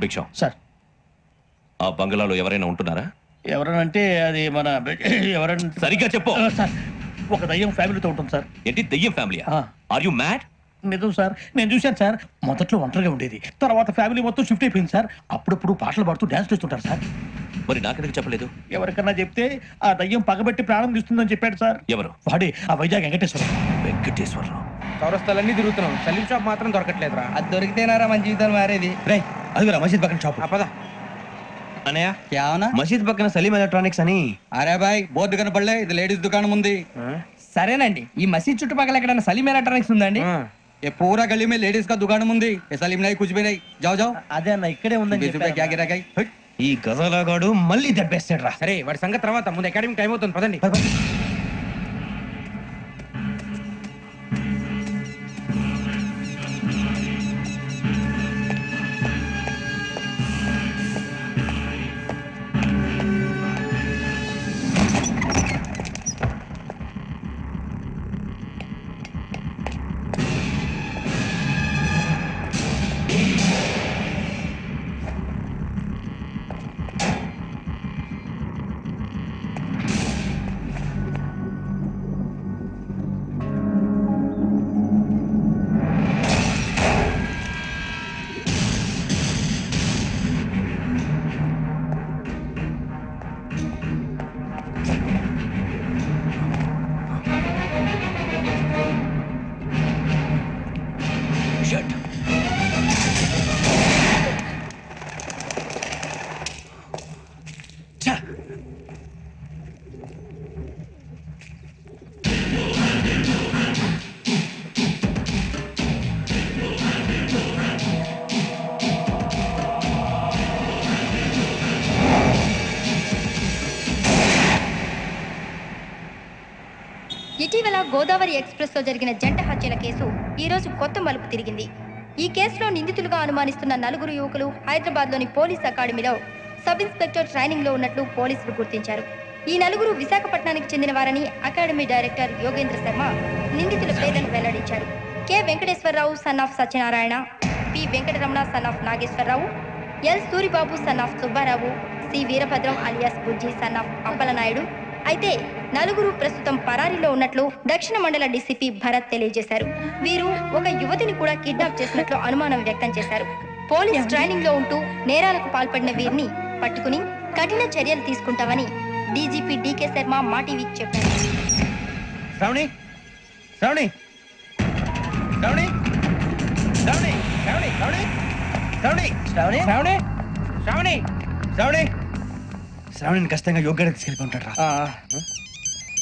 భిక్ష సార్ ఆ బంగ్లాలో ఎవరైనా ఉంటున్నారా? ఎవరనంటే అది మన ఎవరైనా సరిగ్గా చెప్పు సార్. ఒక దయ్యం ఫ్యామిలీతో ఉంటుంది సార్. ఏంటి దెయ్యం ఫ్యామిలీ? Are you mad? నిజం సార్, నేను చూశాను సార్. మొదట్లో ఒంటరిగా ఉండేది, తర్వాత ఫ్యామిలీ మొత్తం షిఫ్ట్ అయిపోయింది సార్. అప్పుడప్పుడు పాటలు పాడుతూ డ్యాన్స్ చేస్తుంటారు సార్. మరి నాకెందుకు చెప్పలేదు? ఎవరికన్నా చెప్తే ఆ దయ్యం పగబెట్టి ప్రాణం తీస్తుందని చెప్పాడు సార్. ఎవరు? వాడే ఆ వైజాగ్ వెంకటేశ్వరరావు. వెంకటేశ్వరరావు. చౌరస్తాలన్నీ తిరుగుతున్నాం, సలీం షాప్ మాత్రం దొరకట్లేదురా. అది దొరికితేనారా మన జీవితం మారేది. రే అది మసీద్ పక్కన షాప్. పద అనయా క్యా హోనా? మసీద్ పక్కన సలీం ఎలక్ట్రానిక్స్ అని. అరే బాయ్ బోర్డు కనపడలే, ఇది లేడీస్ దుకాణం ఉంది. సరేనండి, ఈ మసీద్ చుట్టుపక్కల ఎక్కడైనా సలీం ఎలక్ట్రానిక్స్ ఉందండి? ये पूरा गली में लेडीज का दुकान मुंदी, ये सलीम नहीं कुछ भी नहीं. जाओ जाओ. అదే అన్న ఇక్కడే ఉందని क्या गिराई? ఈ గజాలగాడు మళ్ళీ దెబ్బేస్తాడు రా. సరే వాడి సంగతి తర్వాత, ముందు అకాడమిక్ టైం అవుతుంది, పదండి. ఇటీవల గోదావరి ఎక్స్ప్రెస్ లో జరిగిన జంట హత్యల కేసు ఈ రోజు కొత్త మలుపు తిరిగింది. ఈ కేసులో నిందితులుగా అనుమానిస్తున్న 4 యువకులు హైదరాబాద్ లోని పోలీస్ అకాడమీలో సబ్ ఇన్స్పెక్టర్ ట్రైనింగ్ లో ఉన్నట్లు పోలీసులు గుర్తించారు. ఈ 4 విశాఖపట్నానికి చెందిన వారని అకాడమీ డైరెక్టర్ యోగేంద్ర శర్మ నిందితుల పేర్లను వెల్లడించారు. K Venkateswararao son of Satyanarayana, P Venkataramana son of Nageswararao, L Suribabu son of Subbarao, C Veerabhadram alias Bujji son of Appalanaidu. అయితే 4 ప్రస్తుతం పరారీలో ఉన్నట్లు దక్షిణ మండల డీసీపీ భరత్ తెలియజేశారు. వీరు ఒక యువతిని కూడా కిడ్నాప్ చేసినట్లు అనుమానం వ్యక్తం చేశారు. పోలీస్ ట్రైనింగ్ లో ఉంటూ నేరాలకు పాల్పడిన వీరిని పట్టుకుని కఠిన చర్యలు తీసుకుంటామని డీజీపీ డీకే శర్మ మా టీవీకి చెప్పారు. శ్రావణి శ్రావణి శ్రావణి శ్రావణి శ్రావణి శ్రావణి శ్రావణి శ్రావణి శ్రావణి శ్రావణి శ్రావణిని ఖచ్చితంగా యోగ్యంగా తీసుకెళ్ళి ఉంటాడు రా.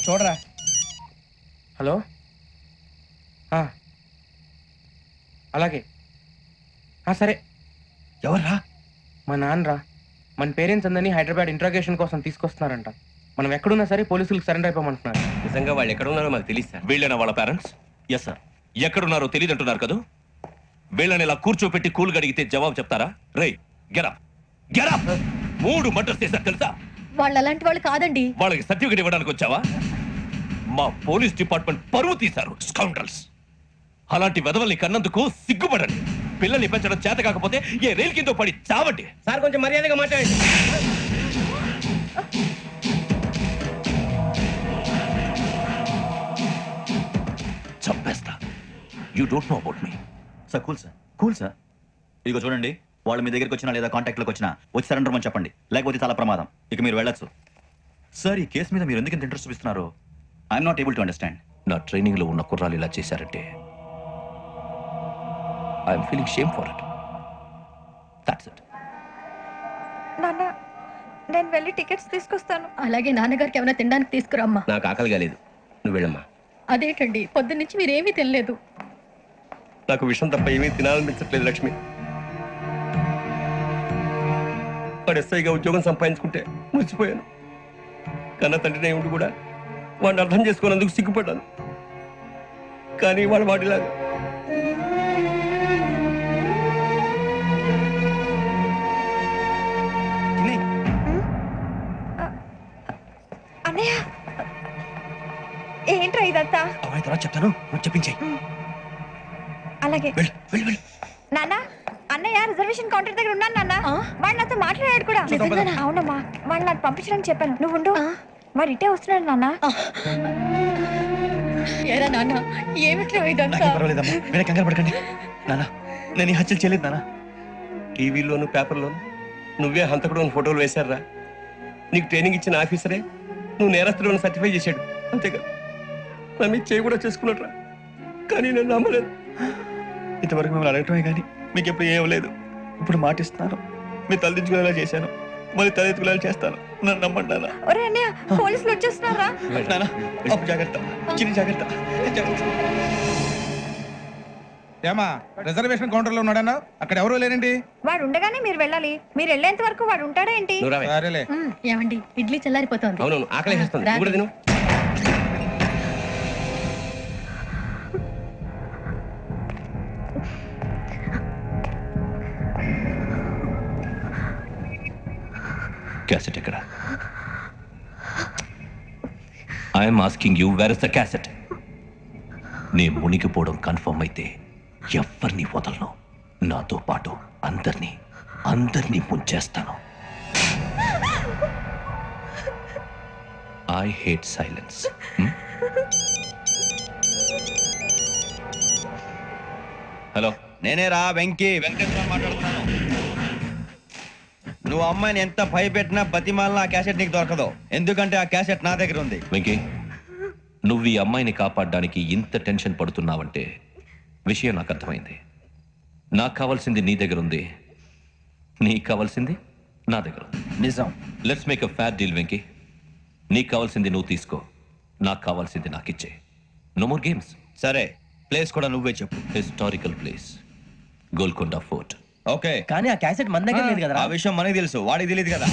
చూడరా. హలో, అలాగే సరే. ఎవర్రా? మా నాన్నరా. మన పేరెంట్స్ అందరినీ హైదరాబాద్ ఇంట్రాగేషన్ కోసం తీసుకొస్తున్నారంట. మనం ఎక్కడున్నా సరే పోలీసులకు సరెండర్ అయిపోమంటున్నారు. నిజంగా వాళ్ళు ఎక్కడ ఉన్నారో మాకు తెలియదు సార్. వీళ్ళైనా వాళ్ళ పేరెంట్స్? Yes sir. ఎక్కడున్నారో తెలియదు అంటున్నారు కదా. వీళ్ళని ఇలా కూర్చోపెట్టి కూల్ గడిగితే జవాబు చెప్తారా? రే గెటప్ గెటప్. 3 మర్డర్స్ చేశారు తెలుసా? వాళ్ళు అలాంటి వాళ్ళు కాదండి. వాళ్ళకి సర్టిఫికేట్ ఇవ్వడానికి వచ్చావా? మా పోలీస్ డిపార్ట్మెంట్ పరువు తీశారు స్కౌండ్రల్స్. అలాంటి వెధవల్ని కన్నందుకు సిగ్గుపడండి. పిల్లల్ని పెంచడం చేత కాకపోతే ఏ రైలు కింద పడి చావండి. సార్ కొంచెం మర్యాదగా మాట్లాడండి. చంపేస్తా. You don't know about me. Sir cool sir, cool sir. ఇదిగో చూడండి, వాళ్ళు మీ దగ్గరికి వచ్చినా లేదా కాంటాక్ట్లోకి వచ్చినా వచ్చి సరెండర్ అని చెప్పండి, లేకపోతే చాలా ప్రమాదం. ఇక మీరు వెళ్ళొచ్చు. సార్ ఈ కేసు మీద మీరు ఎందుకు ఇంత ఇంట్రెస్ట్ చూపిస్తున్నారు? I'm not able to understand. నా ట్రైనింగ్ లో ఉన్న కుర్రాలు ఇలా చేశారంటే I'm feeling shame for it. That's it. నాన్న, నేను వెళ్ళి టికెట్స్ తీసుకొస్తాను. అలాగే నాన్నగారికి ఏమైనా తినడానికి తీసుకురమ్మా. నాకు ఆకలి కాలేదు, నువ్వు వెళ్ళమ్మా. అదేంటండి పొద్దున్నుంచి మీరేమీ తినలేదు. నాకు విషయం తప్ప ఏమీ తినాలనిపించట్లేదు లక్ష్మి. వాడు ఎస్ఐగా ఉద్యోగం సంపాదించుకుంటే మురిసిపోయాను. కన్న తండ్రినే ఉండి కూడా వాడిని అర్థం చేసుకున్నందుకు సిగ్గుపడ్డాను. కానీ వాడు వాడిలాగా అన్నయ్య, ఏంట్రా ఇదంతా? తర్వాత చెప్తాను, నువ్వు చెప్పించాయి. అలాగే. వెళ్ళు. నాన్న, అన్నయ్య రిజర్వేషన్ కౌంటర్ దగ్గర ఉన్నాను నాన్న. వాడు నాతో మాట్లాడాడు కూడా. అవునమ్మా, వాడు నాకు పంపించడానికి చెప్పాను. నువ్వు ఉండు. వాడు ఇటే వస్తున్నాడు నాన్న. ఏరా నాన్న, ఏమిట్రా ఇదంతా? పర్వాలేదమ్మా, మీరే కంగారు పడకండి. నాన్న, నేను ఈ హత్యలు చేయలేదు నాన్న. టీవీలోను పేపర్లోను నువ్వే హంతకుడు ఫోటోలు వేశారా? నీకు ట్రైనింగ్ ఇచ్చిన ఆఫీసరే నువ్వు నేరస్తులను సర్టిఫై చేశాడు. అంతేగా నా మీద చేయి కూడా చేసుకున్నట్రా, కానీ నేను నమ్మలేదు. ఇంతవరకు మిమ్మల్ని అడగటమే కానీ మీకు ఎప్పుడు ఏం లేదు. ఇప్పుడు మాటిస్తున్నాను, మీరు తలదించుకునేలా చేశాను, మళ్ళీ తలెత్తుకునేలా చేస్తాను. నన్ను నమ్మండి నాన్న. ఒరే అన్నయ్య, పోలీసులు వచ్చేస్తున్నారా? నాన్న, అప్పు జాగ్రత్త, చిన్న జాగ్రత్త. ఏమా రిజర్వేషన్ కౌంటర్ లో ఉన్నాడన్నా? అక్కడ ఎవరూ లేరండి. వాడు ఉండగానే మీరు వెళ్ళాలి. మీరు వెళ్ళేంత వరకు వాడు ఉంటాడా ఏంటి? సరేలే. ఏమండి, ఇడ్లీ చల్లారిపోతుంది. అవును, ఆకలి వేస్తుంది. నువ్వు కూడా తిను. క్యాసెట్ ఎక్కడ? I'm asking you, where is the cassette? నే మునిగిపోవడం కన్ఫర్మ్ అయితే ఎవరిని వదలను. నాతో పాటు అందరినీ ముంచేస్తాను. I hate silence. హలో, నేనే రా, వెంకటేశ్వర మాట్లాడుతున్నాను. నువ్వు అమ్మాయిని ఎంత భయపెట్టినా బతిమాలినా ఆ క్యాసెట్ నీకు దొరకదు. ఎందుకంటే ఆ క్యాసెట్ నా దగ్గర ఉంది. వెంకీ, నువ్వు ఈ అమ్మాయిని కాపాడడానికి ఇంత టెన్షన్ పడుతున్నావంటే విషయం నాకు అర్థమైంది. నాకు కావాల్సింది నీ దగ్గర ఉంది, నీకు కావాల్సింది నా దగ్గర ఉంది. నిజం. Let's make a fair deal Venky. నీకు కావాల్సింది నువ్వు తీసుకో, నాకు కావాల్సింది నాకు ఇచ్చే. No more games. సరే, ప్లేస్ కూడా నువ్వే చెప్పు. Historical place, Golconda fort. Okay, కానీ ఆ క్యాసెట్ మన దగ్గర లేదు కదా. ఆ విషయం మనకి తెలుసు, వాడికి తెలియదు కదా.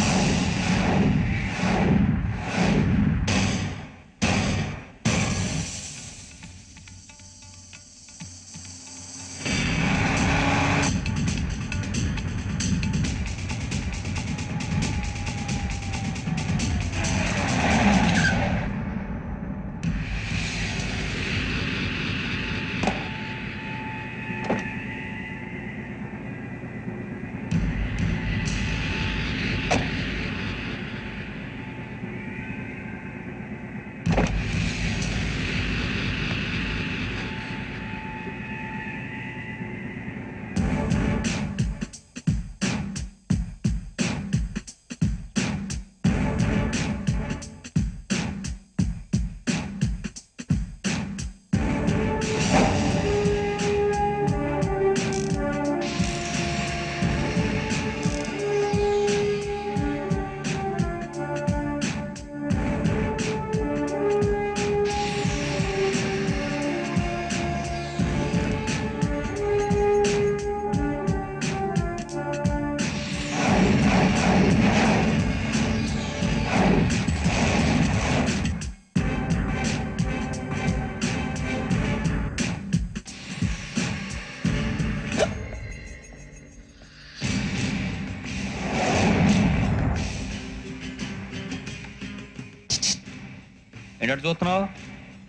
ఏంటంటే చూస్తున్నావు?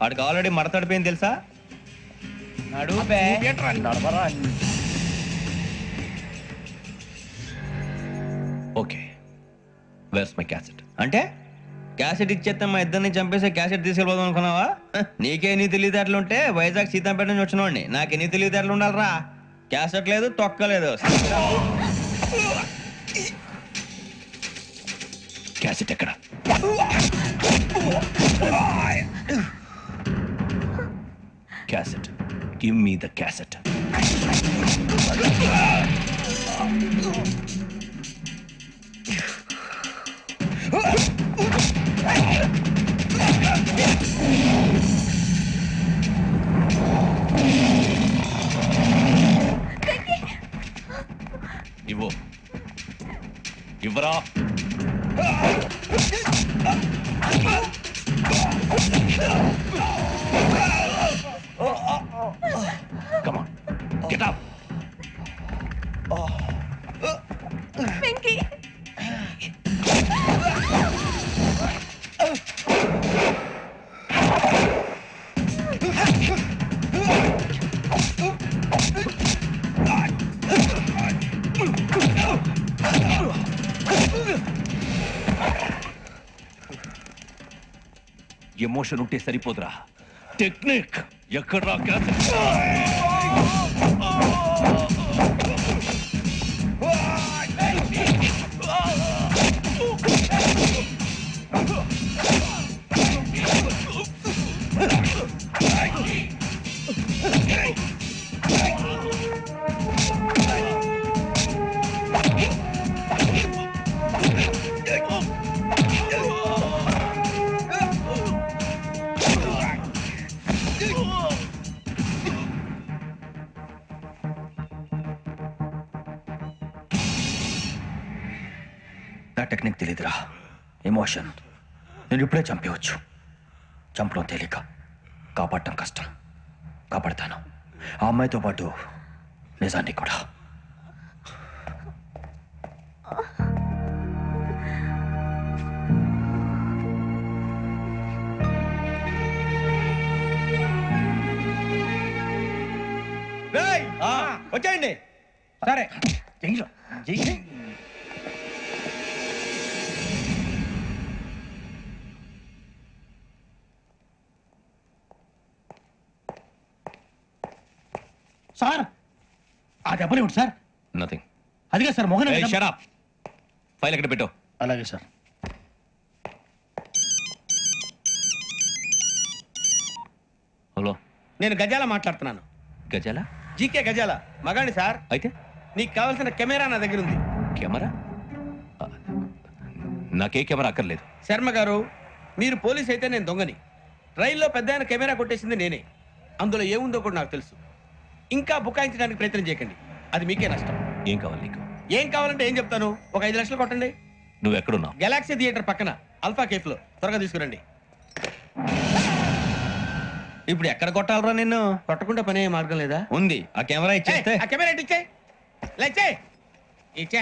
వాడికి ఆల్రెడీ మడతడిపోయింది తెలుసా? Okay, where's my cassette? అంటే క్యాసెట్ ఇచ్చేస్తే మా ఇద్దరిని చంపేసి క్యాసెట్ తీసుకెళ్ళిపోదాం అనుకున్నావా? నీకే ఎన్ని తెలివితేటలు ఉంటే వైజాగ్ సీతంపేట నుంచి వచ్చినవాడిని. నాకు ఎన్ని తెలివితేటలు ఉండాలరా? క్యాసెట్ లేదు, తొక్కలేదు. క్యాసెట్ ఎక్కడ? Cassette, give me the cassette. ఇవ్వు, ఇవ్వరా. Come on, get up. Venky, emotion ఉంటే సరిపోదురా, టెక్నిక్ ఎక్కడ్రా క్యాసెట్? నా టెక్నిక్ తెలీదురా, ఎమోషన్. నేను ఇప్పుడే చంపేవచ్చు. చంపడం తేలిక, కాపాడటం కష్టం. కాపాడతాను ఆ అమ్మాయితో పాటు నిజాన్ని కూడా. వచ్చేయండి. సరే జైలో జై. సార్ ఆ దెబ్బలు ఏమిటి సార్? నథింగ్. అదిగా sir Mohan. Shut up. File ఎక్కడ పెట్టు. అలాగే సార్. హలో, నేను గజాల మాట్లాడుతున్నాను. గజాల? జీకే గజాల మగాండి సార్. అయితే నీకు కావాల్సిన కెమెరా నా దగ్గర ఉంది. కెమెరా? నాకే కెమెరా అక్కర్లేదు. శర్మ గారు, మీరు పోలీస్ అయితే నేను దొంగని. రైల్లో పెద్ద ఆయన కెమెరా కొట్టేసింది నేనే. అందులో ఏముందో కూడా నాకు తెలుసు. ఇంకా బుకాయించడానికి ప్రయత్నం చేయకండి, అది మీకే నష్టం. ఏం కావాలి నీకు? ఏం కావాలంటే ఏం చెప్తాను. ఒక 5 లక్షలు కొట్టండి. నువ్వు ఎక్కడున్నావు? గెలాక్సీ థియేటర్ పక్కన అల్ఫా కేఫ్ లో. త్వరగా తీసుకురండి. ఇప్పుడు ఎక్కడ కొట్టాలరా నిన్ను? కొట్టకుండా పనే మార్గం లేదా? ఉంది. ఆ కెమెరా ఇచ్చేస్తే. ఆ కెమెరా ఇచ్చే లేచే ఇచ్చే.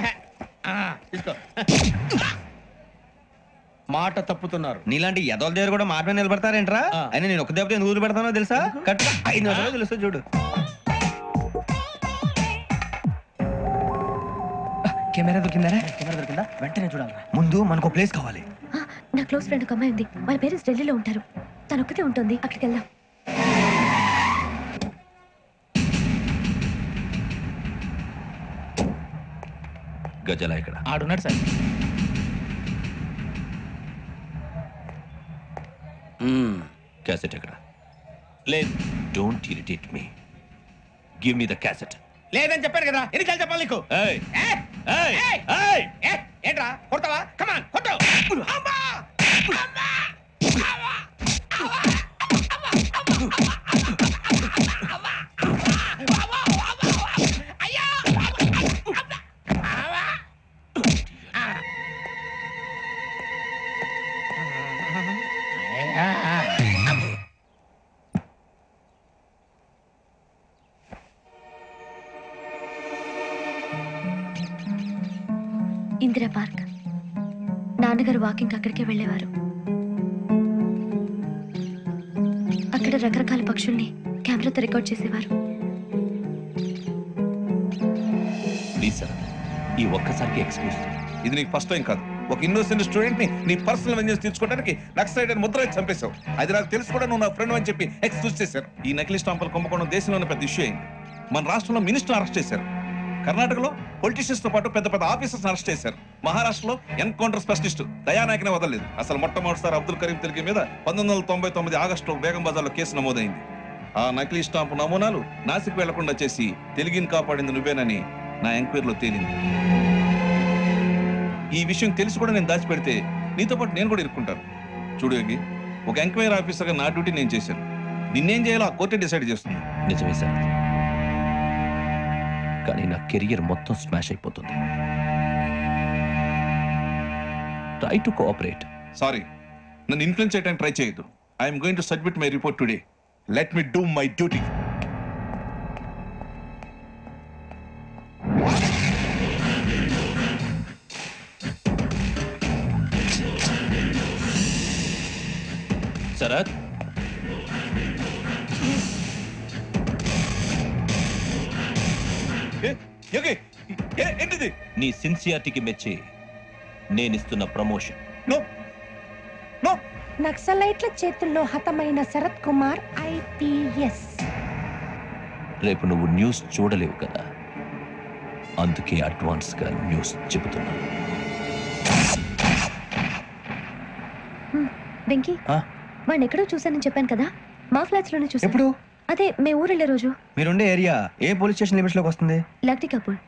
తీసుకో. మాట తప్పుతున్నారు. నీలాంటి ఎదల దగ్గర కూడా మాట మీద నిలబడతారేంట్రా? అయినా నేను ఒక దెబ్బతో ఎందుకు పెడతానో తెలుసా? కట్ 5 నిమిషాలు తెలుసు చూడు. కెమెరా దొరికిందా? కెమెరా దొరికిందా? వెంటనే చూడాలి. ముందు మనకు ప్లేస్ కావాలి. నా క్లోజ్ ఫ్రెండ్ ఒక అమ్మాయి ఉంది. వాళ్ళ పేరెంట్స్ ఢిల్లీలో ఉంటారు. తను ఒక్కతే ఉంటుంది. అక్కడికి వెళ్దాం. గజాల ఇక్కడ ఆడున్నాడు సార్. క్యాసెట్ ఎక్కడ? లేదు. Don't irritate me. Give me the cassette. లేదని చెప్పాను కదా, ఎన్నిసార్లు చెప్పాలి నీకు? ఏంట్రా కొడతావా? కమాన్ కొట్టు. ఇందిరా పార్క్. నాన్నగారు వాకింగ్ అక్కడికే వెళ్ళేవారు. అక్కడ రకరకాల పక్షుల్ని కెమెరాతో రికార్డ్ చేసేవారు. ప్లీజ్ సార్, ఈ ఒక్కసారికి ఎక్స్క్యూజ్. ఇది నీకు ఫస్ట్ టైం కాదు. ఒక ఇన్నోసెంట్ స్టూడెంట్ ని నీ పర్సనల్ వెంజెన్స్ తీర్చుకోవడానికి నక్సలైట్ అని ముద్ర చంపేశావు. అది నాకు తెలుసు కూడా నువ్వు నా ఫ్రెండ్ అని చెప్పి ఎక్స్క్యూజ్ చేశారు. ఈ నకిలీ స్టాంపులు కుంభకోణం దేశంలో పెద్ద ఇష్యూ అయింది. మన రాష్ట్రంలో మినిస్టర్ అరెస్ట్ చేశారు. కర్ణాటకలో పొలిటీషియన్స్ తో పాటు పెద్ద పెద్ద ఆఫీసర్స్ అరెస్ట్ చేశారు. మహారాష్ట్రలో ఎన్కౌంటర్ స్పెషలిస్ట్ దయానాయకనే వదలలేదు. అసలు మొట్టమొదటిసారి అబ్దుల్ కరీం తిలకి మీద 1999 ఆగస్టులో బేగం బజార్లో కేసు నమోదైంది. ఆ నకిలీ స్టాంపు నమూనాలు నాసిక్ వెళ్లకుండా చేసి తెలుగుని కాపాడింది నువ్వేనని నా ఎంక్వైరీలో తేలింది. ఈ విషయం తెలిసి కూడా నేను దాచిపెడితే నీతో పాటు నేను కూడా ఇరుక్కుంటాను. చూడు యోగి, ఒక ఎంక్వైరీ ఆఫీసర్గా నా డ్యూటీ నేను చేశాను. నిన్నేం చేయాలో ఆ కోర్టే డిసైడ్ చేస్తుంది. నిజమే సార్, కానీ నా కెరియర్ మొత్తం స్మాష్ అయిపోతుంది. Try to cooperate. సారీ, నన్ను ఇన్ఫ్లుయెన్స్ చేయడానికి ట్రై చేయొద్దు. I'm going to submit my report today. Let me do my duty. Sharath, ఏంటిది? నీ సిన్సియారిటీకి మెచ్చి నేనిస్తున్న ప్రమోషన్. నో నో నక్సలైట్ల చేతుల్లో హతమైన శరత్ కుమార్ ఐపీఎస్. రేపు నువ్వు న్యూస్ చూడలేవు కదా, అందుకే అడ్వాన్స్ గా న్యూస్ చెబుతున్నాను. వెంకీ, వాడిని ఎక్కడో చూశానని చెప్పాను కదా, మా ఫ్లాట్స్ లోనే చూసాను. ఎప్పుడు? అదే మే ఊరు వెళ్ళే రోజు. మీరుండే ఏరియా ఏ పోలీస్ స్టేషన్ లిమిట్స్ లోకి వస్తుంది? లక్టీ కపూర్.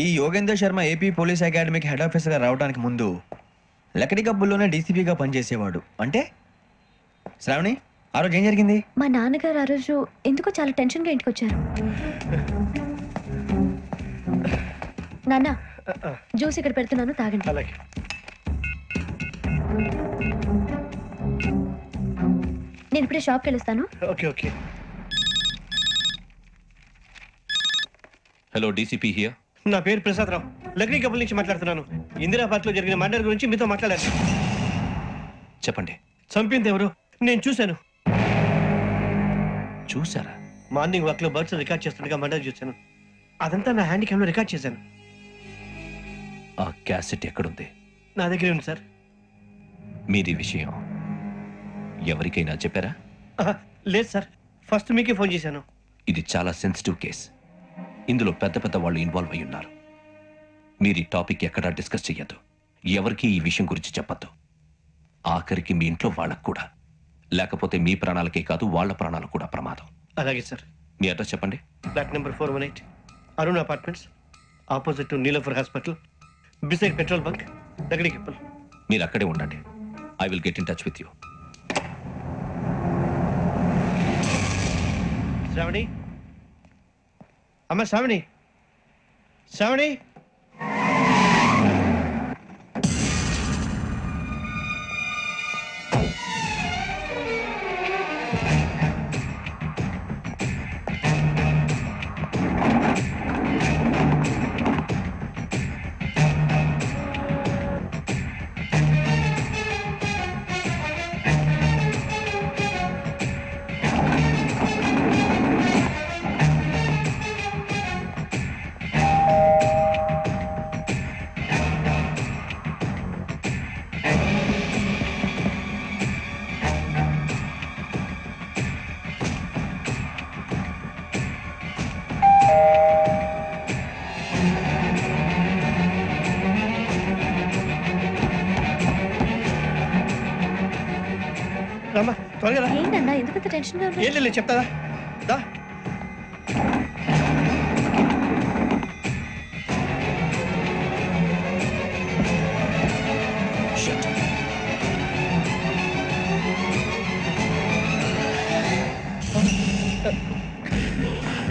ఈ యోగేందర్ శర్మ ఏపీ పోలీస్ అకాడమీకి హెడ్ ఆఫీసర్ గా రావడానికి ముందు లక్డీ కపూర్లోనే డీసీపీగా పనిచేసేవాడు. అంటే శ్రావణి, ఆ రోజు ఏం జరిగింది? మా నాన్నగారు ఆ రోజు ఎందుకో చాలా టెన్షన్ గా ఇంటికి వచ్చారు. నాన్న, జ్యూస్ ఇక్కడ పెడుతున్నాను, తాగండి. నేను ఇప్పుడే షాప్కి వెళ్ళొస్తాను. ఓకే. Hello, DCP here. నా పేరు ప్రసాదరావు, లక్డీ కపుల్ నుంచి మాట్లాడుతున్నాను. ఇందిరా పార్క్ లో జరిగిన మర్డర్ గురించి మీతో మాట్లాడాలి. చెప్పండి. చంపింది ఎవరు? నేను చూశాను. చూసారా? మార్నింగ్ వాక్ లో బర్డ్స్ రికార్డ్ చేస్తుండగా మర్డర్ చూశాను. అదంతా నా హ్యాండ్ క్యామ్ లో రికార్డ్ చేశాను. ఆ క్యాసెట్ ఎక్కడుంది? నా దగ్గరే ఉంది సార్. మీరు ఈ విషయం ఎవరికైనా చెప్పారా? లేదు సార్, ఫస్ట్ మీకే ఫోన్ చేశాను. ఇది చాలా సెన్సిటివ్ కేస్. ఇందులో పెద్ద పెద్ద వాళ్ళు ఇన్వాల్వ్ అయి ఉన్నారు. మీరు ఈ టాపిక్ ఎక్కడా డిస్కస్ చెయ్యొద్దు. ఎవరికి ఈ విషయం గురించి చెప్పొద్దు. ఆఖరికి మీ ఇంట్లో వాళ్ళకు కూడా. లేకపోతే మీ ప్రాణాలకే కాదు, వాళ్ళ ప్రాణాలు కూడా ప్రమాదం. అలాగే సార్. మీ అడ్రస్ చెప్పండి. Flat number 418, Arun apartments, opposite to Niloufer hospital, beside petrol bunk, Lakdi Kapul. మీరు అక్కడే ఉండండి. I will get in touch with you. Shravani, అమ్మ శ్రావణి, శ్రావణి. రమ్మా, త్వరగా రా. ఏంటన్నా ఎందుకంత టెన్షన్ గా ఉంది? ఏం లేదు, చెప్తాదా? దా.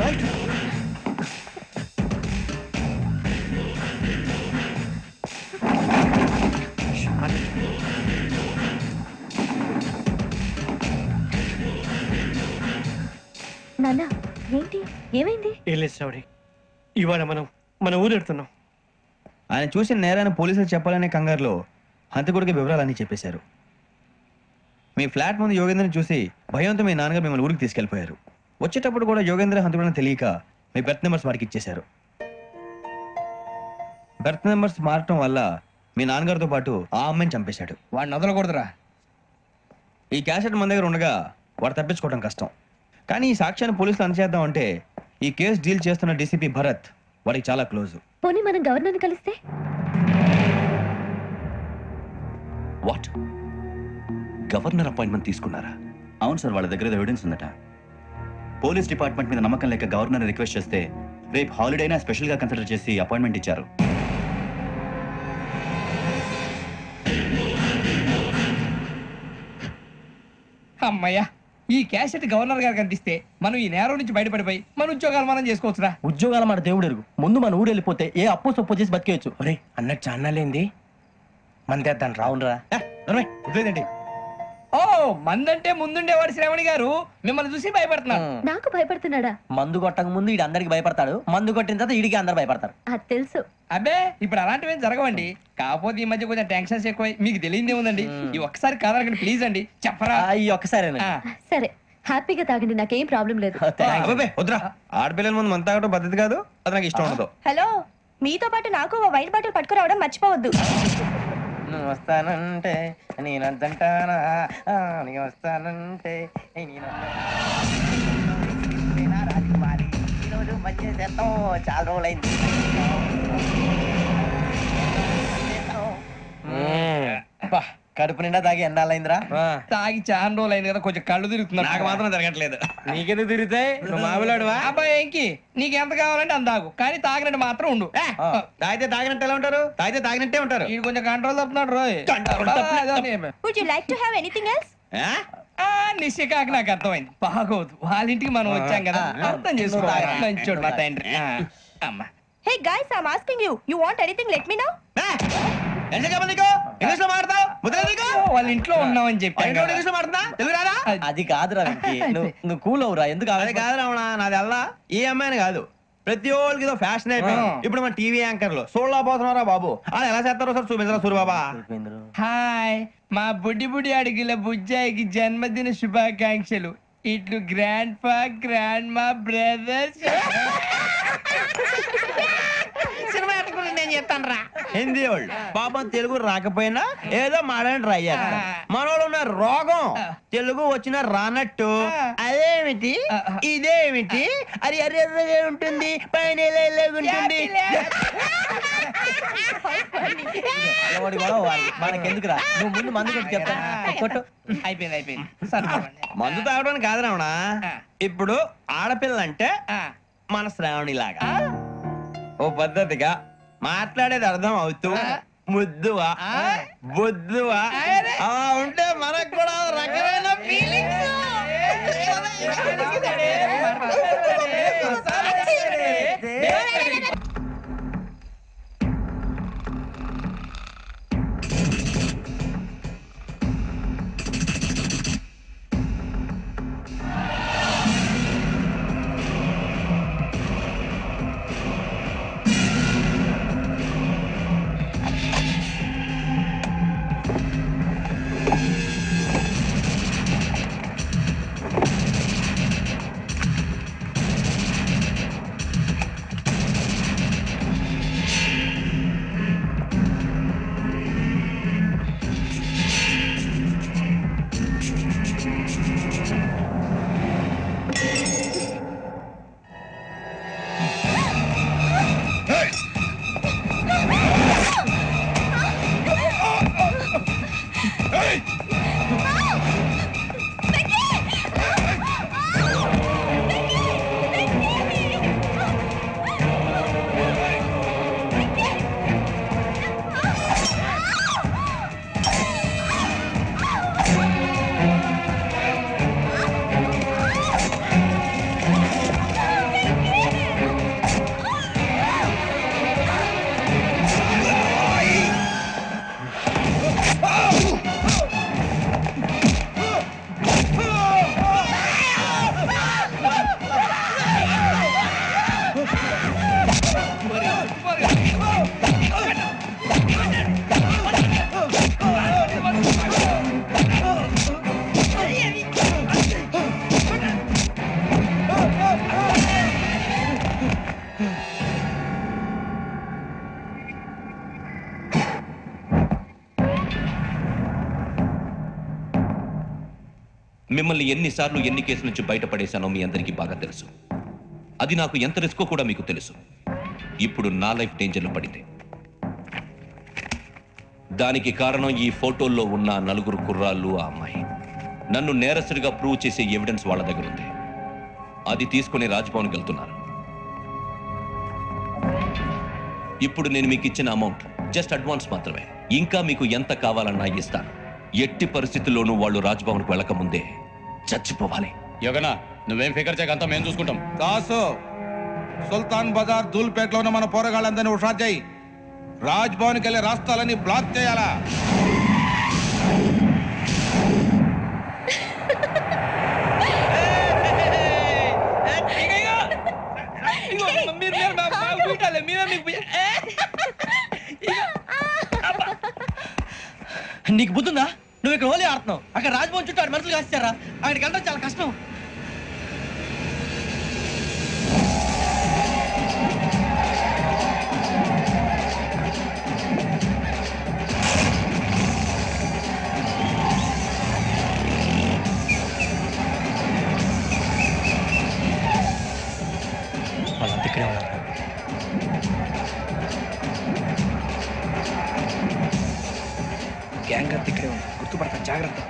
రైట్. నాన్న, ఏంటి, ఏమైంది? ఏం లేదు శ్రావణి, ఇవాళ మనం మన ఊరు వెళ్తున్నాం. ఆయన చూసిన నేరాన్ని పోలీసులు చెప్పాలనే కంగారులో హంతకుడికి వివరాలన్నీ చెప్పేశారు. మీ ఫ్లాట్ ముందు యోగేంద్రని చూసి భయంతో మీ నాన్నగారు మిమ్మల్ని ఊరికి తీసుకెళ్ళిపోయారు. వచ్చేటప్పుడు కూడా యోగేంద్ర హంతకుడని తెలియక మీ బెర్త్ నెంబర్స్ వాడికి ఇచ్చేశారు. బెర్త్ నెంబర్స్ మారటం వల్ల మీ నాన్నగారితో పాటు ఆ అమ్మాయిని చంపేశాడు. వాడిని వదలకూడదురా. ఈ క్యాసెట్ మన దగ్గర ఉండగా వాడు తప్పించుకోవడం కష్టం. కానీ ఈ సాక్ష్యాన్ని పోలీసులు అందజేద్దాం అంటే ఈ కేసు డీల్ చేస్తున్న డీసీపీ భరత్ వాడికి చాలా క్లోజ్. పోనీ మనం గవర్నర్ని కలిస్తే? వాట్? గవర్నర్ అపాయింట్మెంట్ తీసుకున్నారా? అవును సార్, వాళ్ళ దగ్గర ఎవిడెన్స్ ఉందట. పోలీస్ డిపార్ట్మెంట్ మీద నమ్మకం లేక గవర్నర్ రిక్వెస్ట్ చేస్తే రేపు హాలిడేనా స్పెషల్ గా కన్సిడర్ చేసి అపాయింట్మెంట్ ఇచ్చారు. అమ్మయ్యా, ఈ క్యాసెట్ గవర్నర్ గారికి అందిస్తే మనం ఈ నేరం నుంచి బయటపడిపోయి మన ఉద్యోగాలు మనం చేసుకోవచ్చురా. ఉద్యోగాల మాట దేవుడు ఎరుగు. ముందు మన ఊరు వెళ్ళిపోతే ఏ అప్పు సొప్పు చేసి బతికేయచ్చు. ఒరే అన్నట్టు చాన్నాలేంది, మందేద్దాను రావునరా. వదిలేదండి. ఓ, మందంటే ముందుండేవాడు శ్రావణి గారు మిమ్మల్ని చూసి భయపడుతున్నారు. నాకు భయపడుతున్నాడా? మందు కొట్టక ముందు ఈడు అందరికి భయపడతాడు, మందు కొట్టిన తర్వాత ఈడికి అందరు భయపడతారు. అది తెలుసు. అబ్బే, ఇప్పుడు అలాంటివి ఏం జరగవండి. కాకపోతే ఈ మధ్య కొంచెం టెన్షన్స్ ఎక్కువ, మీకు తెలియదే ఉందండి. ఈ ఒక్కసారి కాదనకండి ప్లీజ్ అండి, చెప్పరా? ఈ ఒక్కసారి సరే, హ్యాపీగా తాగండి, నాకేం ప్రాబ్లం లేదు. అబ్బాబే వద్దురా, ఆడపిల్లల ముందు మన తాగడం పద్ధతి కాదు, అది నాకు ఇష్టం ఉండదు. హలో, మీతో పాటు నాకు ఓ వైట్ బాటిల్ పట్టుకురావడం మర్చిపోవద్దు. నువ్వు వస్తానంటే నేనంతంటానా నేను వస్తానంటే నేను రాజకుమారి ఈరోజు మంచి చేస్తాం చాలా రోజులైంది కడుపు నిండా తాగి ఎన్నాళ్ళైందిరా తాగి చాలా రోజులు అయింది కదా కొంచెం కళ్ళు తిరుగుతున్నారు నాకు మాత్రం జరగట్లేదు నీకెందుకు తిరుగుతాయి నువ్వు మామిలాడువా అబ్బాయి ఏంకి నీకు ఎంత కావాలంటే అంత తాగు కానీ తాగినట్టు మాత్రం ఉండు తాగితే తాగినట్టు ఎలా ఉంటారు తాగితే తాగినట్టే ఉంటారు ఇది కొంచెం కంట్రోల్ తప్పుతున్నాడు రోయ్ would you like to have anything else నిశ్చయకాకి నాకు అర్థమైంది బాగోదు వాళ్ళ ఇంటికి మనం వచ్చాం కదా అర్థం చేసుకోవాలి మంచోడు మా తండ్రి అమ్మా hey guys I am asking you you want anything let me know English లో మాట్లాడతావు వాళ్ళ ఇంట్లో ఉన్నామని చెప్పి ఇంగ్లీష్ లో మాట్లాడుతున్నా తెలుగు రాదా అది కాదురా నువ్వు కూల్ అవురా ఎందుకు అది కాదు రావణ నాది అల్లా ఈ అమ్మాయిని కాదు ప్రతి ఒళ్ళకి ఇదో ఫ్యాషన్ అయిపోయింది ఇప్పుడు మన టీవీ యాంకర్లు సోళ్ళ పోతున్నారా బాబు అలా ఎలా చేస్తారో సార్ చూపించరా సూరిబాబా హాయ్ మా బుడ్డి బుడి అడిగిల బుజ్జాయికి జన్మదిన శుభాకాంక్షలు ఇట్లు గ్రాండ్ ఫా గ్రాండ్ మా బ్రదర్స్ సినిమా నేను చెప్తాను రా హిందీ వాళ్ళు పాపం తెలుగు రాకపోయినా ఏదో మాడని ట్రై చేస్తారు మనోళ్ళు ఉన్న రోగం తెలుగు వచ్చిన రానట్టు అదేమిటి ఇదేమిటి అది ఎర్రగా ఉంటుంది పైన ఉంటుంది మనకెందుకురా నువ్వు ముందు మందు కొట్టి చెప్తాను కొట్టు అయిపోయింది మందు తాగడానికి కాదు రావణ ఇప్పుడు ఆడపిల్ల అంటే మన శ్రావణి లాగా ఓ పద్ధతిగా మాట్లాడేది అర్థం అవుతూ ముద్దువా బొద్దువా అలా ఉంటే మనకు కూడా రకమైన ఫీలింగ్స్ మిమ్మల్ని ఎన్నిసార్లు ఎన్ని కేసుల నుంచి బయటపడేశానో మీ అందరికీ బాగా తెలుసు. అది నాకు ఎంత రిస్కో కూడా మీకు తెలుసు. ఇప్పుడు నా లైఫ్ డేంజర్లో పడింది. దానికి కారణం ఈ ఫోటోల్లో ఉన్న నలుగురు కుర్రాళ్ళు, ఆ అమ్మాయి. నన్ను నేరస్తుడిగా ప్రూవ్ చేసే ఎవిడెన్స్ వాళ్ళ దగ్గర ఉంది. అది తీసుకుని రాజ్భవన్కి వెళ్తున్నారు. ఇప్పుడు నేను మీకు ఇచ్చిన అమౌంట్ జస్ట్ అడ్వాన్స్ మాత్రమే. ఇంకా మీకు ఎంత కావాలన్నా ఇస్తాను. ఎట్టి పరిస్థితుల్లోనూ వాళ్ళు రాజ్భవన్కు వెళ్ళకముందే చచ్చిపోవాలి. యోగనా నువ్వేం ఫికర్ చేయకంతా మేము చూసుకుంటాం. దాసు సుల్తాన్ బజార్ ధూల్పేటలో ఉన్న మన పోరగాళ్ళందరినీ హుషారు చేయి. రాజ్భవన్కి వెళ్ళే రాష్ట్రాలన్నీ బ్లాక్ చేయాలా? నీకు బుద్ధుందా? నువ్వు ఇక్కడ హోలీ ఆడుతున్నావు, అక్కడ రాజ్భవన్ చుట్టూ ఆడు మనుషులు కాస్తారా? అక్కడికి వెళ్ళడం చాలా కష్టం. జాగ్రత్త.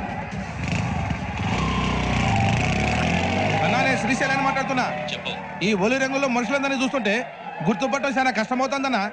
అన్నానే శ్రీశైలాన్ని మాట్లాడుతున్నా. చెప్పు. ఈ ఒలి రంగులో మనుషులందరినీ చూస్తుంటే గుర్తుపట్టడం చాలా కష్టమవుతుందన్నా.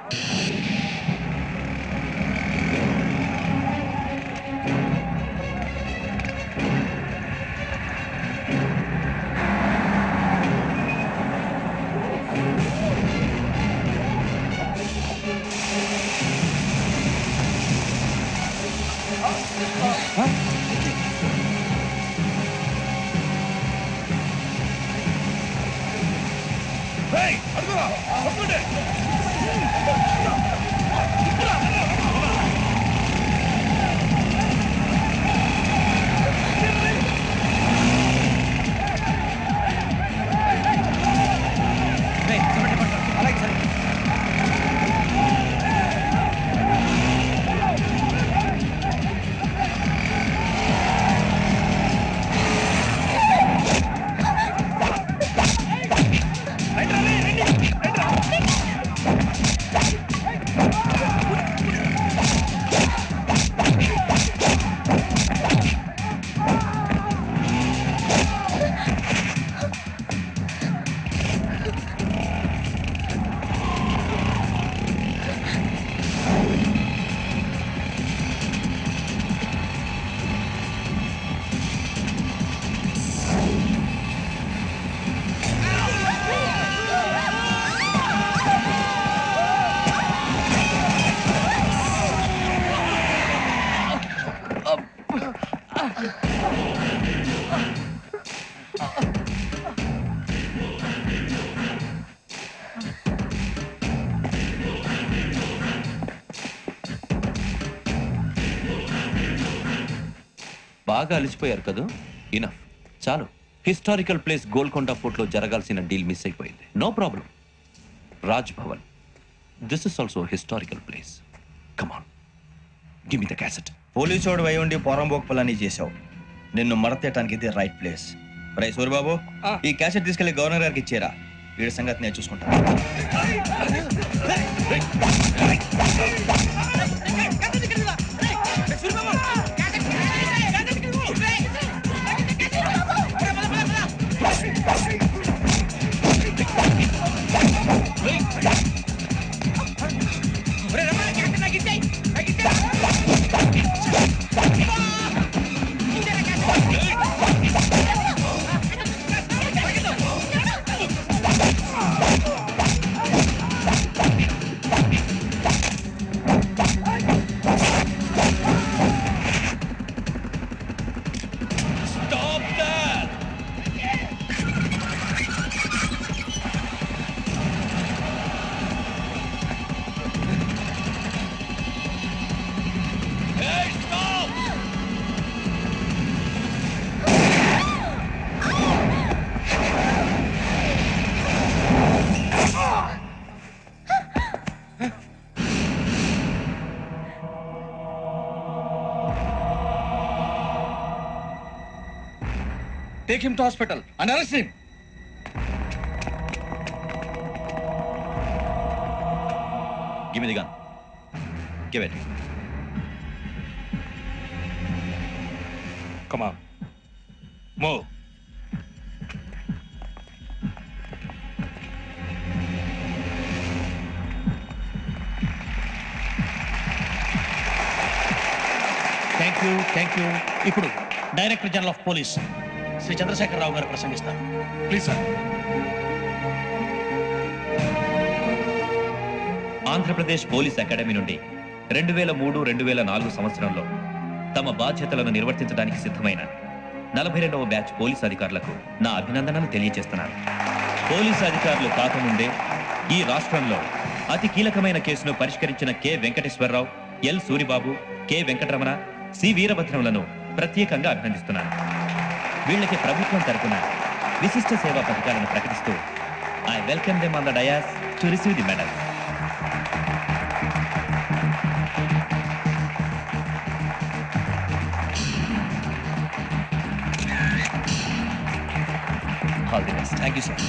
బాగా అలిసిపోయారు కదా, ఇనఫ్, చాలు. హిస్టారికల్ ప్లేస్ గోల్కొండ ఫోర్ట్ లో జరగాల్సిన డీల్ మిస్ అయిపోయింది. No problem. Raj Bhavan, this is also historical place. Come on, give me the cassette. Police వాడు అయి ఉండి పోరంబోక్ పలాని చేసావు. నిన్ను మడతేయటానికి ఇది రైట్ ప్లేస్. రై సూరిబాబు, ఈ క్యాసెట్ తీసుకెళ్లి గవర్నర్ గారికి ఇచ్చేరా. వీడి సంగతి నేను చూసుకుంటాను. Take him to hospital and arrest him. Give me the gun. Give it. Come on. Move. Thank you. ఇప్పుడు director general of police Shri Chandrasekhara Rao గారు ప్రసంగిస్తారు. Please sir. Andhra Pradesh police academy నుండి 2003-2004 సంవత్సరంలో తమ బాధ్యతలను నిర్వర్తించడానికి సిద్ధమైన 42వ బ్యాచ్ పోలీస్ అధికారులకు నా అభినందనలు తెలియజేస్తున్నాను. పోలీసు అధికారులు కాకముందే ఈ రాష్ట్రంలో అతి కీలకమైన కేసును పరిష్కరించిన K Venkateswara Rao, L Suribabu, K Venkataramana, C వీరభద్రంలను ప్రత్యేకంగా అభినందిస్తున్నాను. వీళ్ళకి ప్రభుత్వం తరపున విశిష్ట సేవా పథకాలను ప్రకటిస్తూ I welcome them on the dais to receive the medal. All the best. Thank you sir.